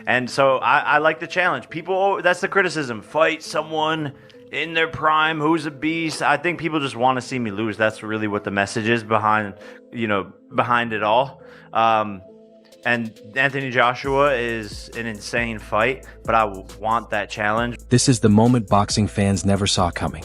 And so I like the challenge. People, that's the criticism. Fight someone in their prime who's a beast. I think people just want to see me lose. That's really what the message is behind, behind it all. And Anthony Joshua is an insane fight, but I want that challenge. This is the moment boxing fans never saw coming.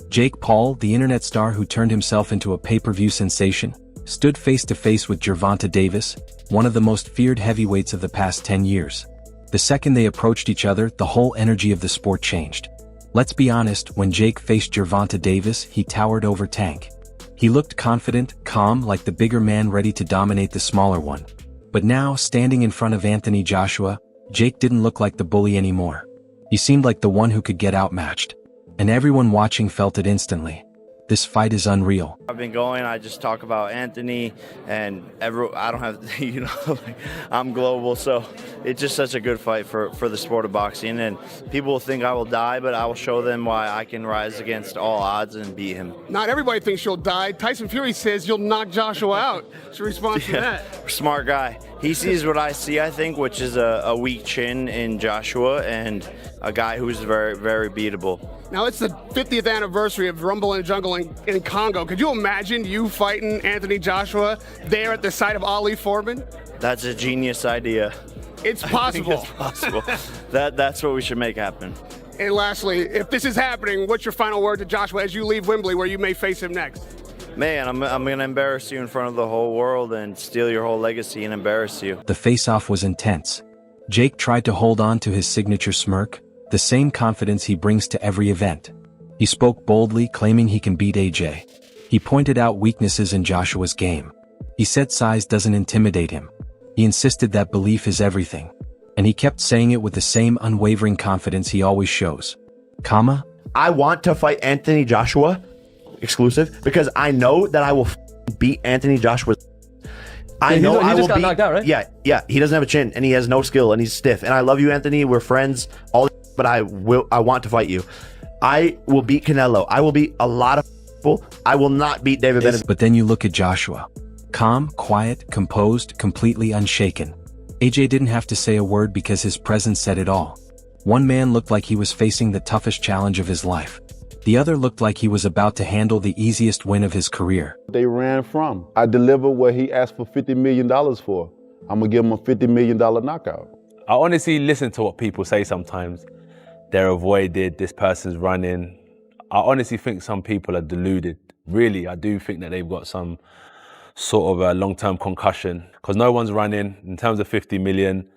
Jake Paul, the internet star who turned himself into a pay-per-view sensation, stood face-to-face with Gervonta Davis, one of the most feared heavyweights of the past 10 years. The second they approached each other, the whole energy of the sport changed. Let's be honest, when Jake faced Gervonta Davis, he towered over Tank. He looked confident, calm, like the bigger man ready to dominate the smaller one. But now, standing in front of Anthony Joshua, Jake didn't look like the bully anymore. He seemed like the one who could get outmatched. And everyone watching felt it instantly. This fight is unreal. I've been going, I just talk about Anthony and I don't have, I'm global, so it's just such a good fight for the sport of boxing. And people will think I will die, but I will show them why I can rise against all odds and beat him. Not everybody thinks you'll die. Tyson Fury says you'll knock Joshua out. What's your response to that? Smart guy. He sees what I see, I think, which is a weak chin in Joshua and a guy who's very, very beatable. Now, it's the 50th anniversary of Rumble in the Jungle in Congo. Could you imagine you fighting Anthony Joshua there at the site of Ali Foreman? That's a genius idea. It's possible. It's possible. That's what we should make happen. And lastly, if this is happening, what's your final word to Joshua as you leave Wembley, where you may face him next? Man, I'm going to embarrass you in front of the whole world and steal your whole legacy and embarrass you. The face-off was intense. Jake tried to hold on to his signature smirk, the same confidence he brings to every event. He spoke boldly, claiming he can beat AJ. He pointed out weaknesses in Joshua's game. He said size doesn't intimidate him. He insisted that belief is everything. And he kept saying it with the same unwavering confidence he always shows. I want to fight Anthony Joshua, exclusive, because I know that I will beat Anthony Joshua. I know I will beat. Knocked out, right? Yeah. He doesn't have a chin, and he has no skill, and he's stiff. And I love you, Anthony. We're friends. But I want to fight you. I will beat Canelo. I will beat a lot of people. I will not beat David Benavidez. But then you look at Joshua. Calm, quiet, composed, completely unshaken. AJ didn't have to say a word because his presence said it all. One man looked like he was facing the toughest challenge of his life. The other looked like he was about to handle the easiest win of his career. They ran from. I delivered what he asked for $50 million for. I'm going to give him a $50 million knockout. I honestly listen to what people say sometimes. They're avoided, this person's running. I honestly think some people are deluded. Really, I do think that they've got some sort of a long-term concussion because no one's running. In terms of 50 million,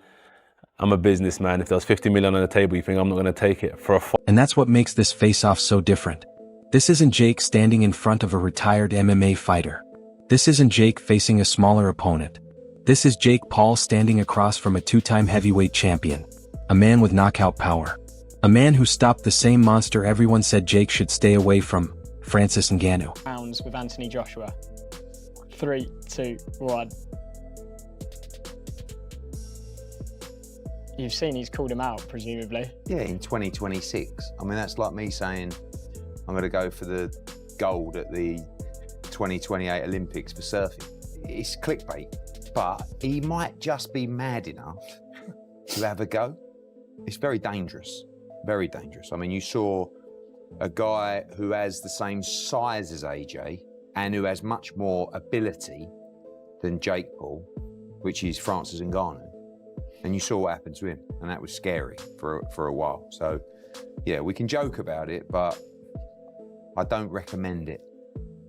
I'm a businessman. If there was 50 million on the table, you think I'm not going to take it for a fight? And that's what makes this face-off so different. This isn't Jake standing in front of a retired MMA fighter. This isn't Jake facing a smaller opponent. This is Jake Paul standing across from a two-time heavyweight champion, a man with knockout power. A man who stopped the same monster everyone said Jake should stay away from, Francis Ngannou. Rounds with Anthony Joshua. 3, 2, 1. You've seen he's called him out, presumably. Yeah, in 2026. I mean, that's like me saying I'm going to go for the gold at the 2028 Olympics for surfing. It's clickbait, but he might just be mad enough to have a go. It's very dangerous. Very dangerous. I mean, you saw a guy who has the same size as AJ and who has much more ability than Jake Paul, which is Francis Ngannou. And you saw what happened to him, and that was scary for a while. So, yeah, we can joke about it, but I don't recommend it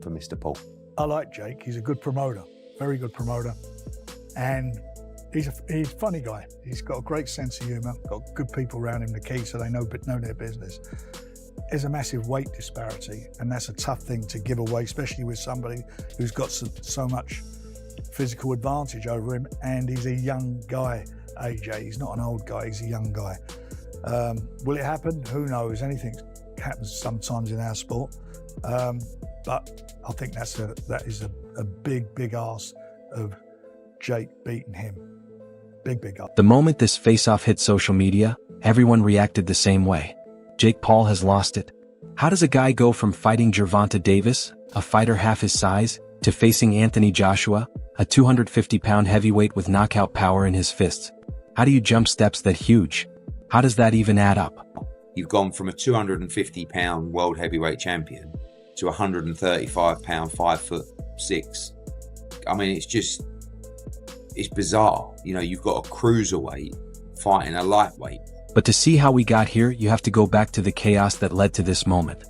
for Mr. Paul. I like Jake. He's a good promoter, very good promoter. And he's a funny guy. He's got a great sense of humour, got good people around him, the key, so they know their business. There's a massive weight disparity, and that's a tough thing to give away, especially with somebody who's got so much physical advantage over him, and he's a young guy, AJ. He's not an old guy, he's a young guy. Will it happen? Who knows? Anything happens sometimes in our sport. But I think that is a big ask of Jake beating him. Big up. The moment this face-off hit social media, everyone reacted the same way. Jake Paul has lost it. How does a guy go from fighting Gervonta Davis, a fighter half his size, to facing Anthony Joshua, a 250-pound heavyweight with knockout power in his fists? How do you jump steps that huge? How does that even add up? You've gone from a 250-pound world heavyweight champion to 135-pound, 5'6". I mean, it's bizarre. You know, you've got a cruiserweight fighting a lightweight. But to see how we got here, you have to go back to the chaos that led to this moment.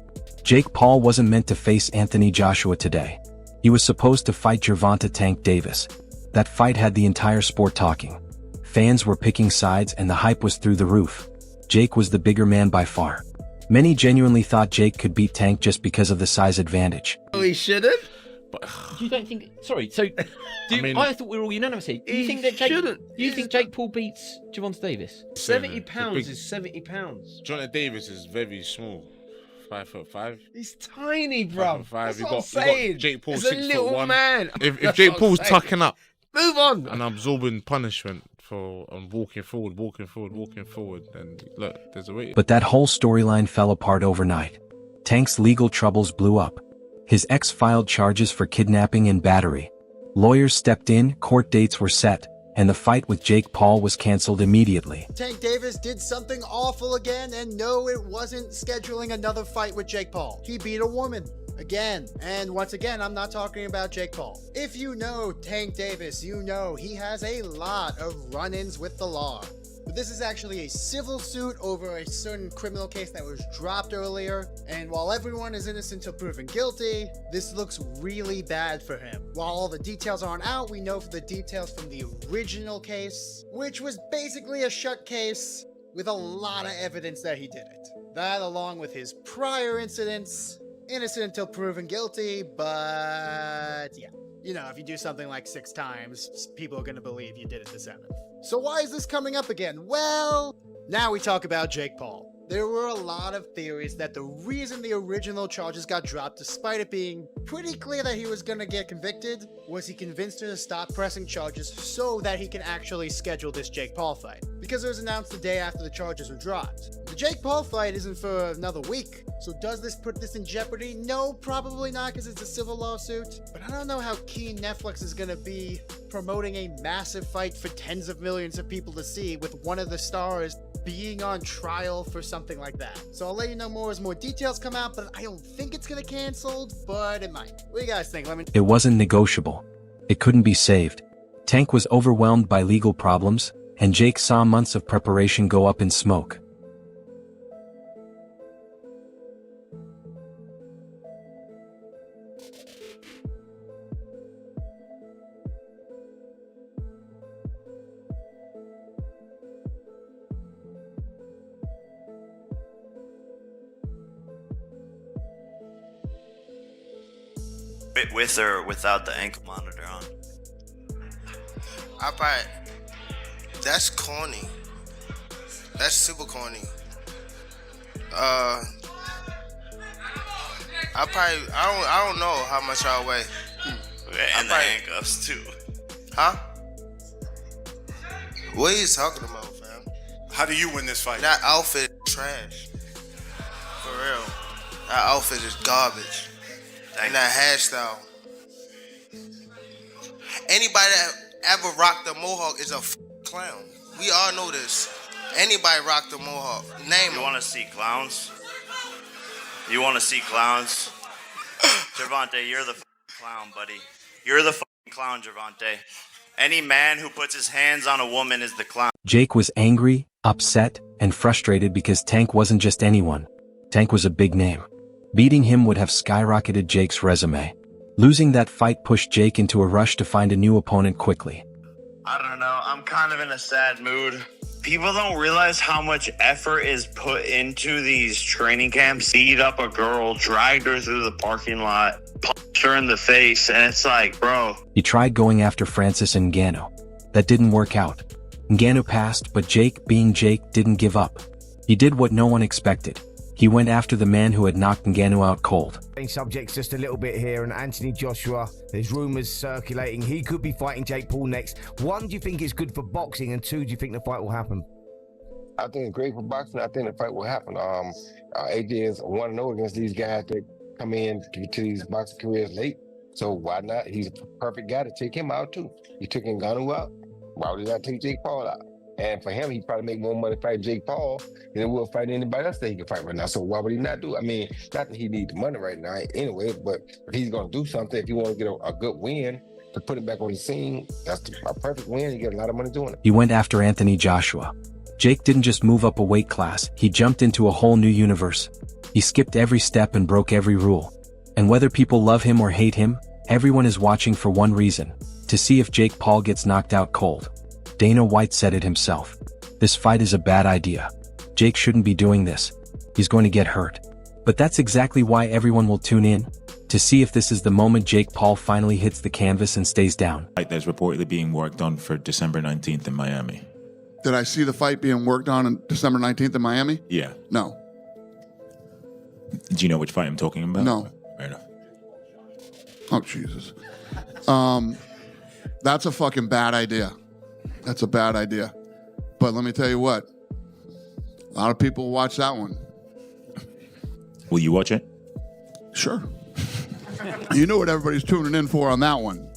Jake Paul wasn't meant to face Anthony Joshua today. He was supposed to fight Gervonta Tank Davis. That fight had the entire sport talking. Fans were picking sides and the hype was through the roof. Jake was the bigger man by far. Many genuinely thought Jake could beat Tank just because of the size advantage. Oh, he shouldn't? But you don't think? Sorry. So, I thought we were all unanimous here. Do you think that Jake? Shouldn't. You think Jake Paul beats Gervonta Davis? 70 pounds is 70 pounds. Gervonta Davis is very small. 5'5". He's tiny, bro. 5'5". That's You what I'm got saying. Jake Paul He's a 6'1". little man. If Jake Paul's tucking up, move on, and absorbing punishment and walking forward, then look, there's a way. But that whole storyline fell apart overnight. Tank's legal troubles blew up. His ex filed charges for kidnapping and battery. Lawyers stepped in, court dates were set, and the fight with Jake Paul was canceled immediately. Tank Davis did something awful again, and no, it wasn't scheduling another fight with Jake Paul. He beat a woman. Again. And once again, I'm not talking about Jake Paul. If you know Tank Davis, you know he has a lot of run-ins with the law. But this is actually a civil suit over a certain criminal case that was dropped earlier. And while everyone is innocent until proven guilty, this looks really bad for him. While all the details aren't out, we know for the details from the original case, which was basically a shut case with a lot of evidence that he did it. That, along with his prior incidents, innocent until proven guilty, but yeah. You know, if you do something like 6 times, people are going to believe you did it the 7th. So why is this coming up again? Well, now we talk about Jake Paul. There were a lot of theories that the reason the original charges got dropped, despite it being pretty clear that he was going to get convicted, was he convinced her to stop pressing charges so that he can actually schedule this Jake Paul fight. Because it was announced the day after the charges were dropped. The Jake Paul fight isn't for another week, so does this put this in jeopardy? No, probably not, because it's a civil lawsuit. But I don't know how keen Netflix is going to be promoting a massive fight for tens of millions of people to see with one of the stars being on trial for something like that. So I'll let you know more as more details come out, but I don't think it's gonna get canceled, but it might. What do you guys think? It wasn't negotiable. It couldn't be saved. Tank was overwhelmed by legal problems, and Jake saw months of preparation go up in smoke. With or without the ankle monitor on? That's corny. That's super corny. I don't know how much I weigh. And the handcuffs too. Huh? What are you talking about, fam? How do you win this fight? That outfit is trash. For real. That outfit is garbage. And that hairstyle. Anybody that ever rocked a mohawk is a clown. We all know this. Anybody rocked a mohawk. Name You want to see clowns? You want to see clowns? Gervonta, you're the clown, buddy. You're the clown, Gervonta. Any man who puts his hands on a woman is the clown. Jake was angry, upset, and frustrated because Tank wasn't just anyone. Tank was a big name. Beating him would have skyrocketed Jake's resume. Losing that fight pushed Jake into a rush to find a new opponent quickly. I don't know. I'm kind of in a sad mood. People don't realize how much effort is put into these training camps. Beat up a girl, dragged her through the parking lot, punched her in the face, and it's like, bro. He tried going after Francis Ngannou. That didn't work out. Ngannou passed, but Jake, being Jake, didn't give up. He did what no one expected. He went after the man who had knocked Ngannou out cold. Subjects just a little bit here, and Anthony Joshua, there's rumours circulating he could be fighting Jake Paul next. 1, do you think it's good for boxing, and 2, do you think the fight will happen? I think it's great for boxing. I think the fight will happen. AJ is 1-0 against these guys that come in to these boxing careers late. So why not? He's a perfect guy to take him out too. He took Ngannou out. Why would he not take Jake Paul out? And for him, he probably make more money fighting Jake Paul than he will fighting anybody else that he can fight right now. So why would he not do it? I mean, not that he needs the money right now anyway, but if he's going to do something, if he want to get a good win to put it back on the scene, that's a perfect win. You get a lot of money doing it. He went after Anthony Joshua. Jake didn't just move up a weight class, he jumped into a whole new universe. He skipped every step and broke every rule. And whether people love him or hate him, everyone is watching for one reason: to see if Jake Paul gets knocked out cold. Dana White said it himself. This fight is a bad idea. Jake shouldn't be doing this. He's going to get hurt. But that's exactly why everyone will tune in, to see if this is the moment Jake Paul finally hits the canvas and stays down. There's reportedly being worked on for December 19th in Miami. Did I see the fight being worked on December 19th in Miami? Yeah. No. Do you know which fight I'm talking about? No. Fair enough. Oh, Jesus. That's a fucking bad idea. That's a bad idea. But let me tell you what. A lot of people watch that one. Will you watch it? Sure. You know what everybody's tuning in for on that one.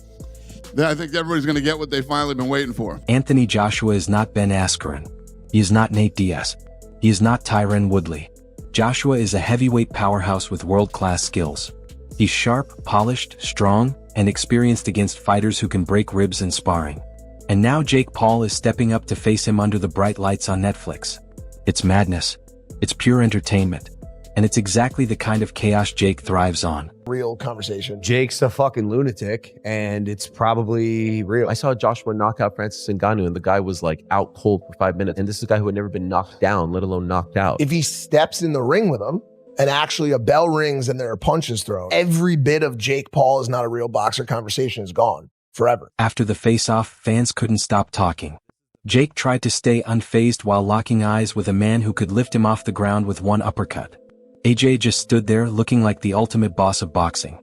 I think everybody's going to get what they've finally been waiting for. Anthony Joshua is not Ben Askren. He is not Nate Diaz. He is not Tyron Woodley. Joshua is a heavyweight powerhouse with world-class skills. He's sharp, polished, strong, and experienced against fighters who can break ribs in sparring. And now Jake Paul is stepping up to face him under the bright lights on Netflix. It's madness. It's pure entertainment. And it's exactly the kind of chaos Jake thrives on. Real conversation. Jake's a fucking lunatic, and it's probably real. I saw Joshua knock out Francis Ngannou, and the guy was like out cold for 5 minutes. And this is a guy who had never been knocked down, let alone knocked out. If he steps in the ring with him, and actually a bell rings and there are punches thrown, every bit of Jake Paul is not a real boxer conversation is gone forever. After the face-off, fans couldn't stop talking. Jake tried to stay unfazed while locking eyes with a man who could lift him off the ground with one uppercut. AJ just stood there looking like the ultimate boss of boxing.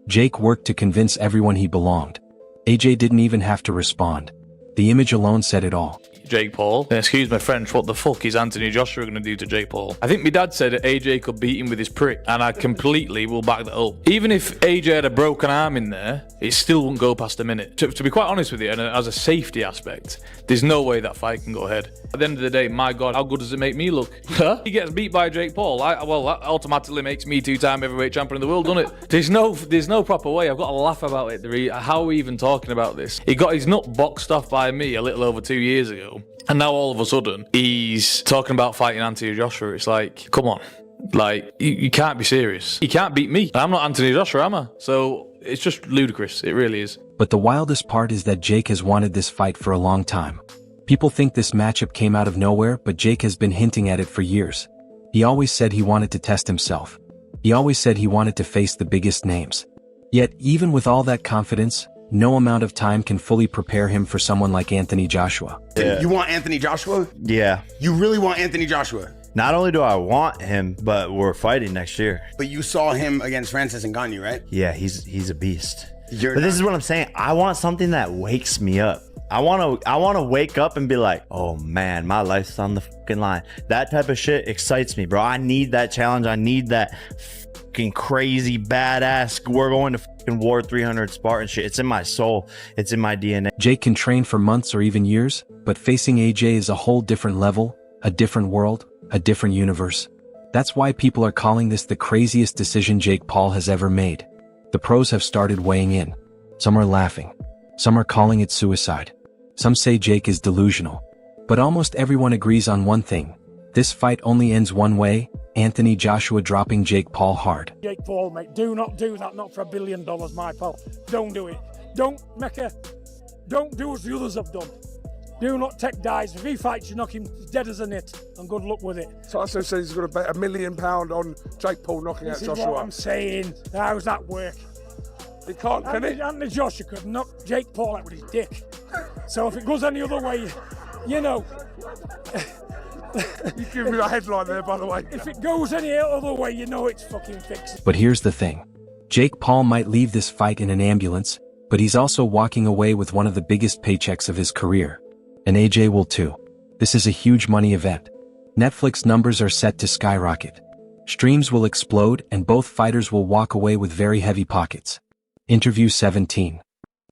Jake worked to convince everyone he belonged. AJ didn't even have to respond. The image alone said it all. Jake Paul. And excuse my French, what the fuck is Anthony Joshua going to do to Jake Paul? I think my dad said that AJ could beat him with his prick, and I completely will back that up. Even if AJ had a broken arm in there, it still wouldn't go past a minute. To be quite honest with you, and as a safety aspect, there's no way that fight can go ahead. At the end of the day, my God, how good does it make me look? He gets beat by Jake Paul. Well, that automatically makes me two-time heavyweight champion of the world, doesn't it? There's no proper way. I've got to laugh about it. How are we even talking about this? He got his nut boxed off by me a little over 2 years ago. And now all of a sudden, he's talking about fighting Anthony Joshua. It's like, come on. Like, you can't be serious. You can't beat me. I'm not Anthony Joshua, am I? So it's just ludicrous. It really is. But the wildest part is that Jake has wanted this fight for a long time. People think this matchup came out of nowhere, but Jake has been hinting at it for years. He always said he wanted to test himself. He always said he wanted to face the biggest names. Yet, even with all that confidence, no amount of time can fully prepare him for someone like Anthony Joshua. You want Anthony Joshua? Yeah. You really want Anthony Joshua? Not only do I want him, but we're fighting next year. But you saw him against Francis Ngannou, right? Yeah, he's a beast. This is what I'm saying. I want something that wakes me up. I want to wake up and be like, oh man, my life's on the fucking line. That type of shit excites me, bro. I need that challenge. I need that fucking crazy badass. We're going to fucking War 300 Spartan shit. It's in my soul. It's in my DNA. Jake can train for months or even years, but facing AJ is a whole different level, a different world, a different universe. That's why people are calling this the craziest decision Jake Paul has ever made. The pros have started weighing in. Some are laughing. Some are calling it suicide. Some say Jake is delusional. But almost everyone agrees on one thing. This fight only ends one way: Anthony Joshua dropping Jake Paul hard. Jake Paul, mate, do not do that, not for $1 billion, my pal. Don't do it. Don't do as the others have done. Do not take dives. If he fights, you knock him dead as a nit, and good luck with it. Tyson says he's going to bet £1 million on Jake Paul knocking out Joshua. This is what I'm saying. How does that work? He can't, can he? Anthony Joshua could knock Jake Paul out with his dick. So if it goes any other way, you know... You give me the headline there, by the way. If it goes any other way, you know it's fucking fixed. But here's the thing. Jake Paul might leave this fight in an ambulance, but he's also walking away with one of the biggest paychecks of his career. And AJ will too. This is a huge money event. Netflix numbers are set to skyrocket. Streams will explode and both fighters will walk away with very heavy pockets. Interview 17.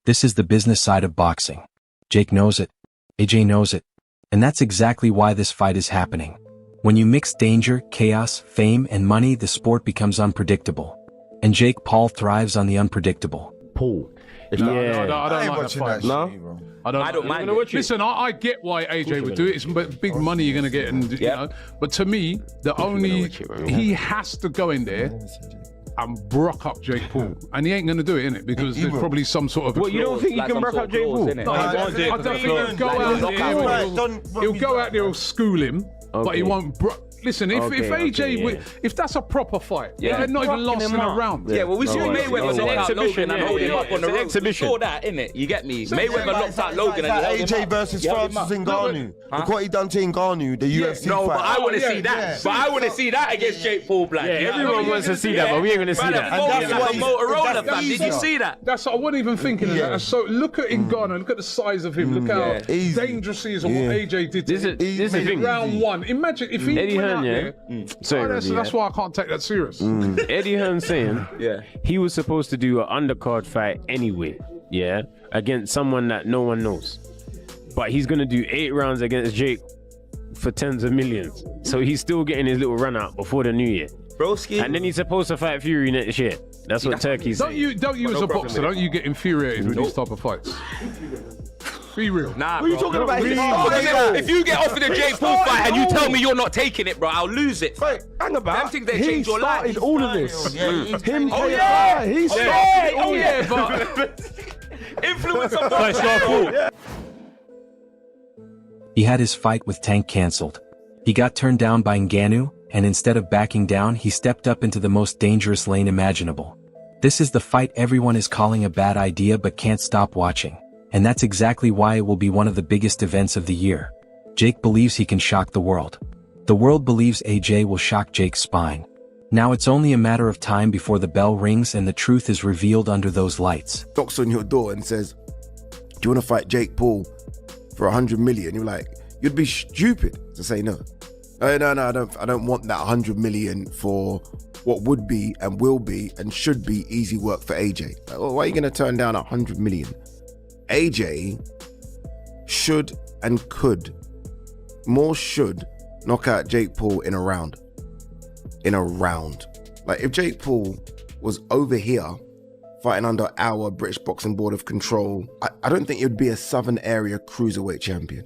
This is the business side of boxing. Jake knows it. AJ knows it. And that's exactly why this fight is happening. When you mix danger, chaos, fame, and money, the sport becomes unpredictable. And Jake Paul thrives on the unpredictable. Paul. I don't like that fight. No? I don't mind it. Listen, I get why AJ would do it. It's big money you're going to get, and you know. But to me, he has to go in there and brock up Jake Paul, and he ain't going to do it, innit? Because there's probably some sort of. Well, you don't think he can brock up Jake Paul? No, I don't think he'll go out there. He'll go out there and school him, but he won't. Listen, if AJ, if that's a proper fight, they're not even lasting around. Yeah, well, we see Mayweather knock out Logan and hold him up on the road. Exhibition. You saw that, innit? You get me? Mayweather knocked out Logan and he held him AJ up. versus Francis Ngannou. Look what he done to Ngannou, the UFC No, fight. but I want to see that. But I want to see that against Jake Paul, Black. Yeah, everyone wants to see that, but we ain't going to see that. And that's like a Motorola, fam. Did you see that? That's I wasn't even thinking of that. So look at Ngannou, look at the size of him, look how dangerous he is and what AJ did to him. This is the thing. Round one. Imagine if he went out there. That's why I can't take that serious. Eddie Hearn saying he was supposed to do an undercard fight anyway, against someone that no one knows. But he's going to do 8 rounds against Jake for tens of millions. So he's still getting his little run out before the new year. Broski. And then he's supposed to fight Fury next year. That's what Turkey's saying. Don't you as a boxer, don't you get infuriated with these type of fights? Be real. Nah, what are you talking about? If you get offered a Jake Paul fight and you tell me you're not taking it, bro, I'll lose it. Wait, hang about. Them things they change your life. He started all of this. Him. He started. But influence on both. He had his fight with Tank cancelled. He got turned down by Ngannou, and instead of backing down, he stepped up into the most dangerous lane imaginable. This is the fight everyone is calling a bad idea but can't stop watching. And that's exactly why it will be one of the biggest events of the year. Jake believes he can shock the world. The world believes AJ will shock Jake's spine. Now it's only a matter of time before the bell rings and the truth is revealed under those lights. Knocks on your door and says, do you want to fight Jake Paul for 100 million? You're like, you'd be stupid to say no. No, I don't want that 100 million for what would be and will be and should be easy work for AJ. Like, well, why are you going to turn down 100 million? AJ should and could, more should, knock out Jake Paul in a round. Like if Jake Paul was over here fighting under our British Boxing Board of Control, I don't think it would be a Southern Area Cruiserweight champion.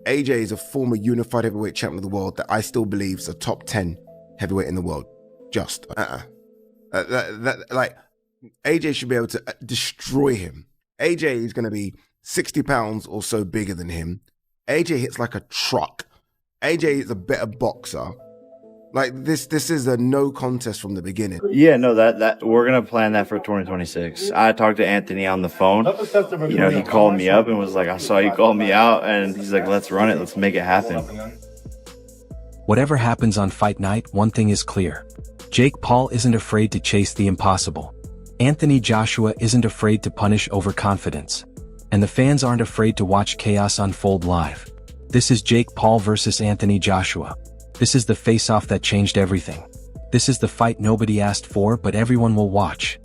AJ is a former unified heavyweight champion of the world that I still believe is a top 10 heavyweight in the world. Just, like AJ should be able to destroy him. AJ is going to be 60 pounds or so bigger than him. AJ hits like a truck. AJ is a better boxer. Like this is a no contest from the beginning. Yeah, no, that we're gonna plan that for 2026. I talked to Anthony on the phone. You know, he called me up and was like, "I saw you call me out," and he's like, "Let's run it. Let's make it happen." Whatever happens on fight night, one thing is clear. Jake Paul isn't afraid to chase the impossible. Anthony Joshua isn't afraid to punish overconfidence. And the fans aren't afraid to watch chaos unfold live. This is Jake Paul versus Anthony Joshua. This is the face-off that changed everything. This is the fight nobody asked for, but everyone will watch.